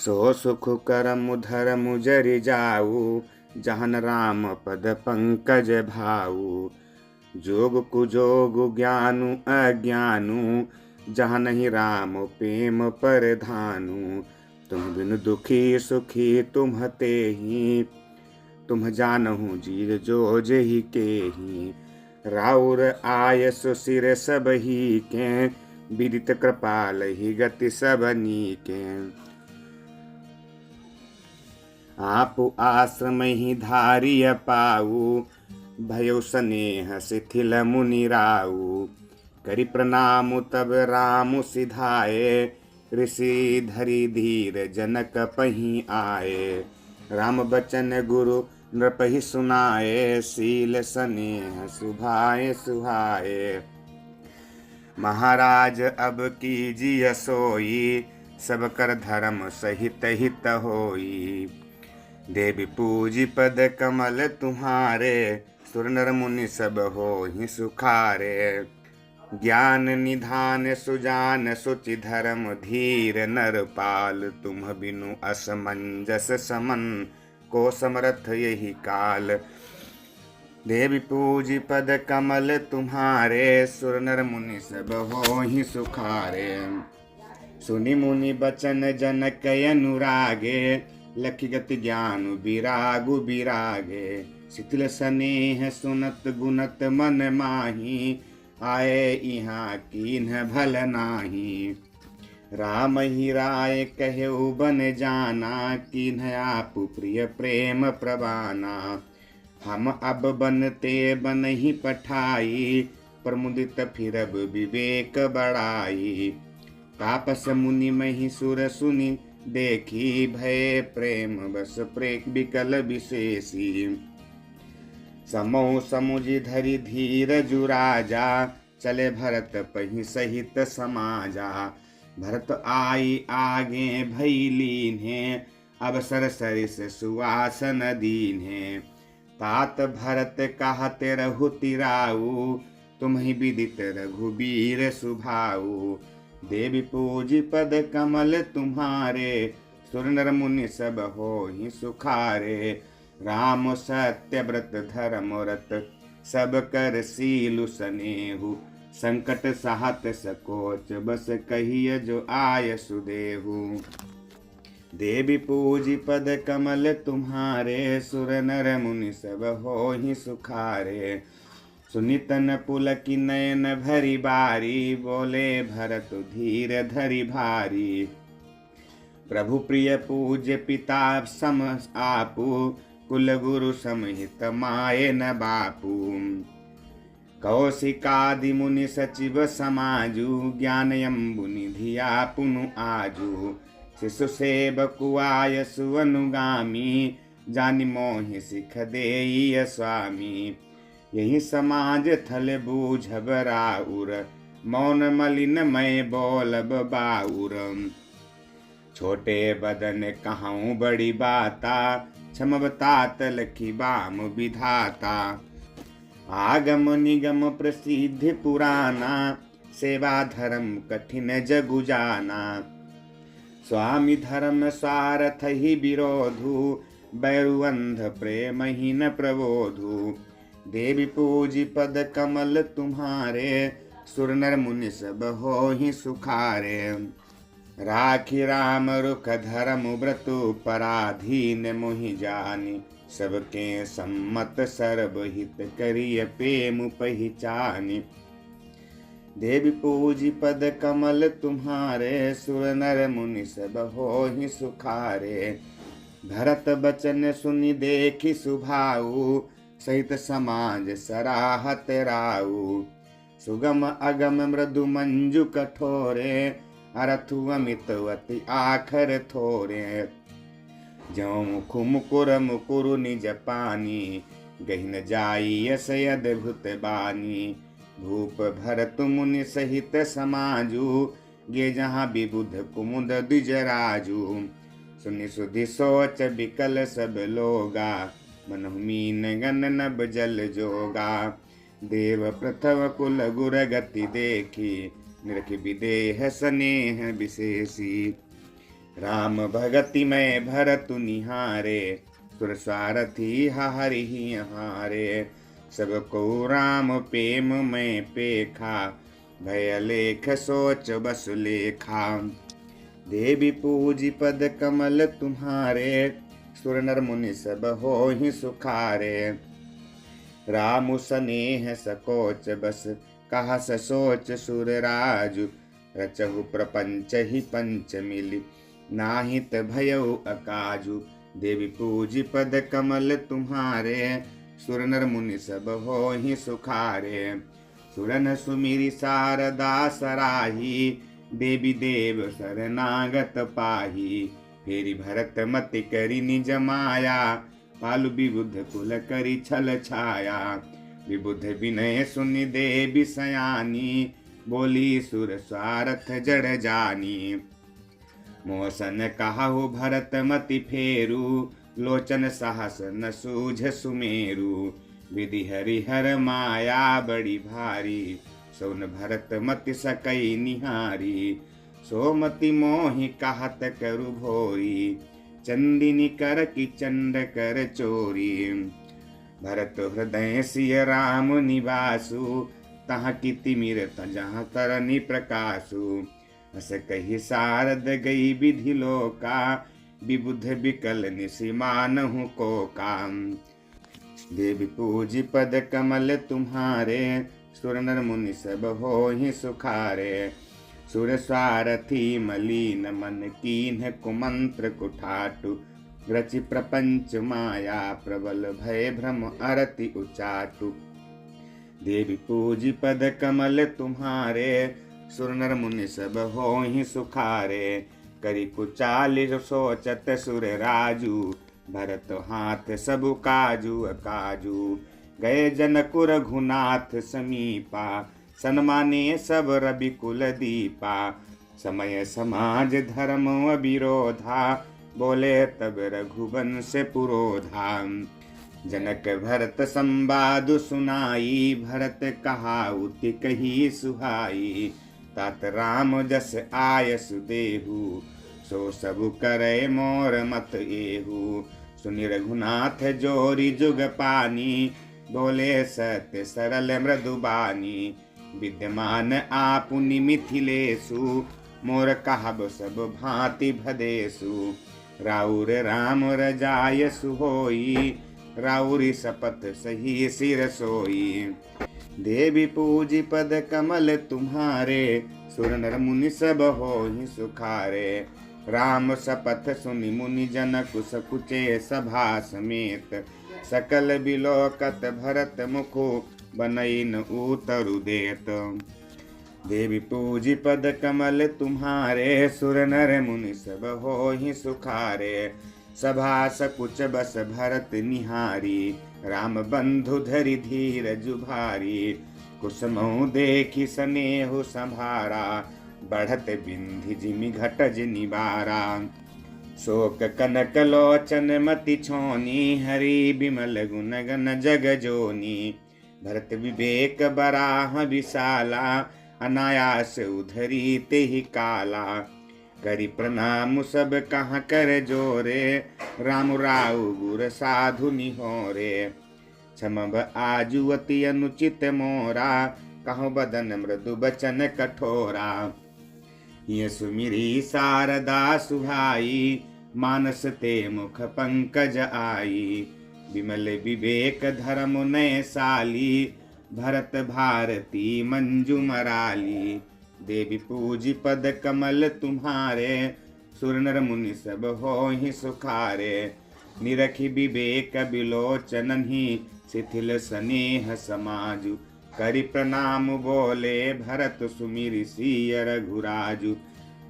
सो सुख करम धर्म जरि जाऊ, जहन राम पद पंकज भाऊ। जोग कुजोग ज्ञानु अज्ञानु, जहाँ नहीं राम प्रेम पर धानु। तुम बिनु दुखी सुखी तुम तेहि, तुम जानहु जीव जो जेहि केहि। राउर आयस सिर सबहि के, विदित कृपाल ही गति सबनी के। आप आश्रम ही धारिय पाऊ, भयो स्नेह शिथिल मुनि राऊ। करि प्रणाम तब राम सिधाए, ऋषि धरि धीर जनक पही आए। राम बचन गुरु नृपहि सुनाए, शील स्नेह सुभाए सुहाए। महाराज अब कीजिए सोई, सब कर धर्म सहित हित होई। देवी पूजी पद कमल तुम्हारे, सुर नर मुनि सब होहि सुखारे। ज्ञान निधान सुजान सुचि धर्म धीर, नरपाल तुम बिनु असमंजस समन, को समर्थ यही काल। देवी पूजी पद कमल तुम्हारे, सुर नर मुनि सब होहि सुखारे। सुनि मुनि बचन जनक अनुरागे, लखि गति ज्ञान विरागु विरागे। शिथिल स्नेह सुनत गुणत मन माही, आए इहाँ कीन्ह भल नाही। राम ही राय कहु बन जाना, कीन्ह आप प्रिय प्रेम प्रवाना। हम अब बनते बन ही पठाई, प्रमुदित फिरब विवेक बढ़ाई। तापस मुनि मही सुर सुनि देखी, भय प्रेम बस प्रेक विकल विशेषी। समो समुझि धरि धीर जुराजा, चले भरत पही सहित समाजा। भरत आई आगे भई लीन्हे, अवसर सरिस सुवासन दीन्हे। तात भरत कहते रहु तिराऊ, तुम्हि विदित रघुबीर सुभाऊ। देवी पूजी पद कमल तुम्हारे, सुर नर मुनि सब होहि सुखारे। राम सत्य व्रत धर्म व्रत, सब कर सीलु सनेहु। संकट सहत सकोच, बस कहिय जो आय सुदेहु। देवी पूजी पद कमल तुम्हारे, सुर नर मुनि सब होहि सुखारे। सुनितन पुलकि नयन भरी बारी, बोले भरत धीर धरि भारी। प्रभु प्रिय पूज्य पिता सम आपू, कुल गुरु समित माये न बापू। कौशिकादि मुनि सचिव समाजु, ज्ञान यम्बु निधिया पुनु आजु। शिशु सेवकु आयसु अनुगामी, जानि मोहि सिख देई स्वामी। यही समाज थल बूझब राउर, मौन मलिन मैं बोलब बाउर। छोटे बदन कहूँ बड़ी बाता, क्षमवतात लखी बाम विधाता। आगम निगम प्रसिद्ध पुराना, सेवा धर्म कठिन जगु जाना। स्वामी धर्म स्वार्थ ही विरोधु, बैरु अंध प्रेम ही न प्रबोधु। देवी पूजी पद कमल तुम्हारे, सुर नर मुनि सब होहि सुखारे। राखी राम रुख धर्म व्रतु, पराधीन मोहि जानि। सबके सम्मत सर्व हित, करिय प्रेम पहिचानि। देवी पूजी पद कमल तुम्हारे, सुर नर मुनि सब होहि सुखारे। भरत बचन सुनि देखि सुभाऊ, सहित समाज सराहत राऊ। सुगम अगम मृदु मंजु कठोरे, अरथु अमित अति आखर थोरे। ज्यों मुखु मुकुर मुकुरु निज पानी, गहिन जाई यस अद्भुत बानी। भूप भरत मुनि सहित समाजु, गे जहाँ विबुध कुमुद द्विज राजू। सुनि सुधि सोच विकल सब लोगा, मनहु मीन गन नभ जल जोगा। देव प्रथम कुल गुर गति देखी, निरखि विदेह स्नेह विशेषी। राम भगति में भरतु निहारे, सुर सारथी हरि हारे। सब को राम प्रेम में पेखा, भय लेख सोच बस लेखा। देवी पूजी पद कमल तुम्हारे, सुर नर मुनि सब होहि सुखारे। राम स्नेह सकोच बस, कहा सोच सुर राजु। रचहु प्रपंच ही पंच मिली, नाहित भयउ अकाजु। देवी पूजी पद कमल तुम्हारे, सुर नर मुनि सब होहि सुखारे। सुरन सुमिरि शारदा सराही, देवी देव शरणागत पाही। फेरि भरत मति करि निज माया, पालु विबुध कुल करि छल छाया। विबुध विनय सुनि देवी सयानी, बोली सुर स्वारथ जड़ जानी। मोसन कहु भरत मति फेरू, लोचन साहस न सूझ सुमेरु। विधि हरिहर माया बड़ी भारी, सोन भरत मति सकई निहारी। सोमति मोहि कहत करु भोरी, चंदिनी कर की चंड कर चोरी। भरत हृदय सिय राम निवासु, तहाँ की तिमिर जहाँ तरनी प्रकाशु। अस कही सारद गई विधि लोका, विबुध विकल निसिमानहु को काम। देवी पूजी पद कमल तुम्हारे, सुर नर मुनि सब होहि सुखारे। सुर स्वारथी मलीन मन कीन्ह, कुमंत्र कुठाटु। रचि प्रपंच माया, प्रबल भय भ्रम अरति उचाटु। देवी पूजी पद कमल तुम्हारे, सुर नर मुनि सब होहि सुखारे। करि कुचाल सोचत सुर राजू, भरत हाथ सबु काजू अकाजू। गए जनकुर घुनाथ समीपा, सन्माने सब रवि कुल दीपा। समय समाज धर्म अविरोधा, बोले तब रघुवंश पुरोधा। जनक भरत संवाद सुनाई, भरत कहाउति कही सुहाई। तात राम जस आयसु देहु, सो सबु करे मोर मत एहु। सुनि रघुनाथ जोरी जुग पानी, बोले सत्य सरल मृदुबानी। विद्यमान आपुनि मिथिलेषु, मोर कहब सब भांति भदेषु। राउर राम रजायसु होई, राउरी शपथ सही सिर सोई। देवी पूजी पद कमल तुम्हारे, सुर नर मुनि सब होहि सुखारे। राम शपथ सुनि मुनि जन कुस कुचे, सभा समेत सकल बिलोकत। भरत मुखो बनई न उतरु देत। देवी पूजी पद कमल तुम्हारे, सुर नर मुनि सब होहि सुखारे। सभा सकुच बस भरत निहारी, राम बंधु धरि धीरजु भारी। कुसुमऊ देखि स्नेहु संभारा, बढ़त बिंधि जिमि घटज निवारा। शोक कनक लोचन मति छोनी, हरि बिमल गुण गन जग जोनी। भरत विवेक बराह विशाला, अनायास उधरी तेहि काला। करि प्रणाम सब कहाँ कर जोरे, राम राउ गुर साधु निहोरे। क्षमब आजु अति अनुचित मोरा, कहूँ बदन मृदु बचन कठोरा। ये सुमिरी शारदा सुहाई, मानस ते मुख पंकज आई। विमल विवेक धर्म नय साली, भरत भारती मंजू मराली। देवी पूजी पद कमल तुम्हारे, सुर नर मुनि सब होहि सुखारे। निरखि विवेक बिलोचनहि, शिथिल स्नेह समाजु। करि प्रणाम बोले भरत, सुमिरि सिय रघुराजु।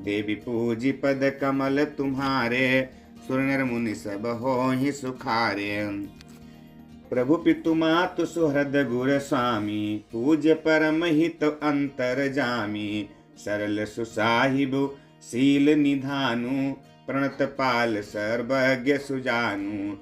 देवी पूजी पद कमल तुम्हारे, सुर नर मुनि सब होहि सुखारे। प्रभु पितु मातु सुहृद गुर स्वामी, पूज्य परम हित अंतर जामी। सरल सुसाहिबु शील निधानु, प्रणत पाल सर्वज्ञ सुजानु।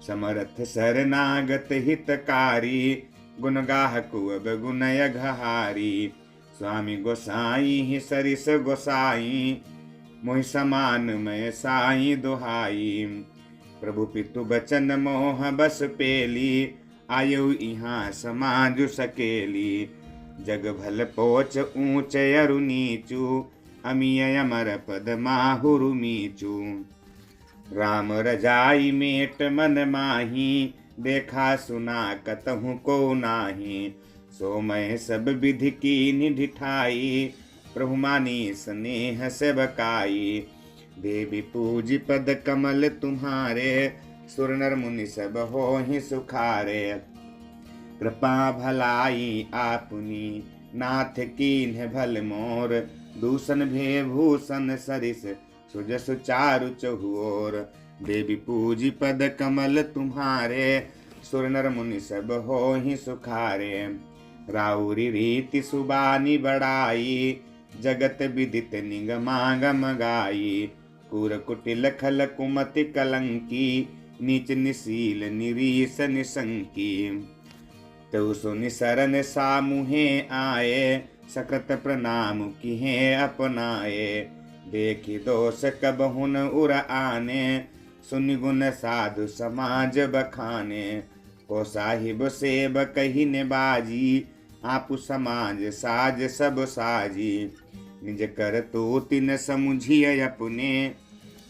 समर्थ शरणागत हितकारी, गुण गाहकु अब गुणय घहारी। स्वामी गोसाई ही सरिस गोसाई, मोहि समान मैं साई दुहाई। प्रभु पितु बचन मोह बस पेली, आयु इहाँ समाजु सकेली। जग भल पोच ऊंच अरु नीचू, अमिय अमर पद माहुरु मीचू। राम रजाई मेट मन माही, देखा सुना कतहु को नाही। सो मैं सब विधि कीन्हि ढिठाई, प्रभु मानी स्नेह से बकाई। देवी पूजी पद कमल तुम्हारे, सुर नर मुनि सब होहि सुखारे। कृपा भलाई आपुनी, नाथ कीन्ह भल मोर। दूषण भे भूषण सरिस, सुजस चारु चहुओर। देवी पूजी पद कमल तुम्हारे, सुर नर मुनि सब होहि सुखारे। राउरी रीति सुबानी बड़ाई, जगत विदित निगमागम गाई। कुर कुटिल खल कुमति कलंकी, नीच निशील निरीस निसंकी। तउ सुनि सरन सामुहे आए, सकत प्रणाम किहे अपनाए। देखि दोष कबहु न उर आने, सुनि गुण साधु समाज बखाने। को साहिब सेब कही ने बाजी, आपु समाज साज सब साजी। निज कर तू तिन समुझिय अपने,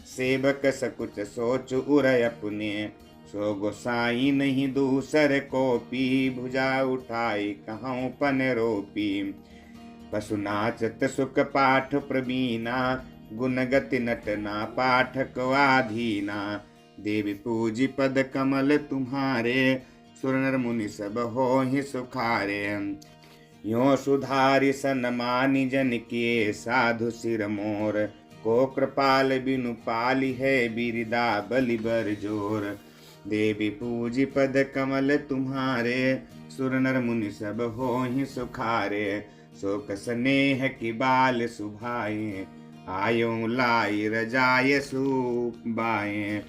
सेवक सकुच सोच उर अपने। सो गोसाई नहीं दूसर कोपी, भुजा उठाई कहूँ पन रोपी। पशु नाचत सुख पाठ प्रवीणा, गुण गति नटना पाठक आधीना। देवी पूजी पद कमल तुम्हारे, सुर नर मुनि सब होहि सुखारे। यो सुधारि सन्मानि जन के, साधु सिर मोर। को कृपाल बिनु पाली है, बिरदा बलि बर जोर। देवी पूजी पद कमल तुम्हारे, सुर नर मुनि सब होहि सुखारे। शोक स्नेह की बाल सुभाए, आयो लाई रजाय सुबाए।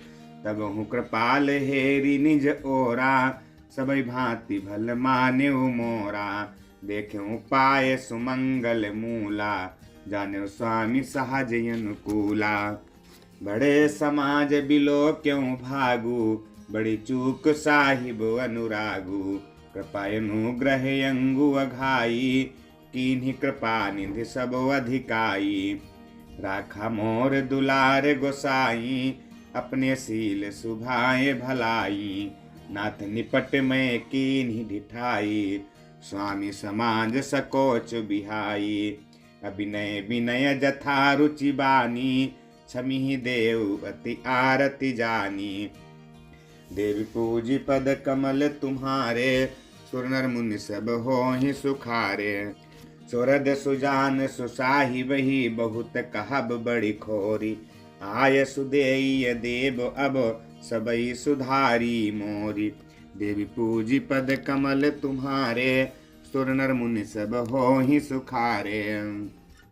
तब हूँ कृपाल हेरी निज ओरा, सबई भांति भल मान्यो मोरा। देख्यो पाए सुमंगल मूला, जान्यो स्वामी सहज अनुकूला। बड़े समाज बिलो क्यों भागू, बड़ी चूक साहिब अनुरागू। कृपा अनुग्रह अंगु अघाई, कीन्ही कृपा निधि सब अधिकाई। राखा मोर दुलार गोसाई, अपने सील सुभाए भलाई। नाथ निपट में कीन्ही ढिठाई, स्वामी समाज सकोच बिहाई। अभिनय विनय जथा रुचि बानी, छमिहि देव अति आरती जानी। देवी पूजी पद कमल तुम्हारे, सुर नर मुनि सब होहि सुखारे। सुरद सुजान सुसाहिब ही, बहुत कहब बड़ी खोरी। आय सुदेय देव अब, सबई सुधारी मोरी। देवी पूजी पद कमल तुम्हारे, सुर नर मुनि सब होहि सुखारे।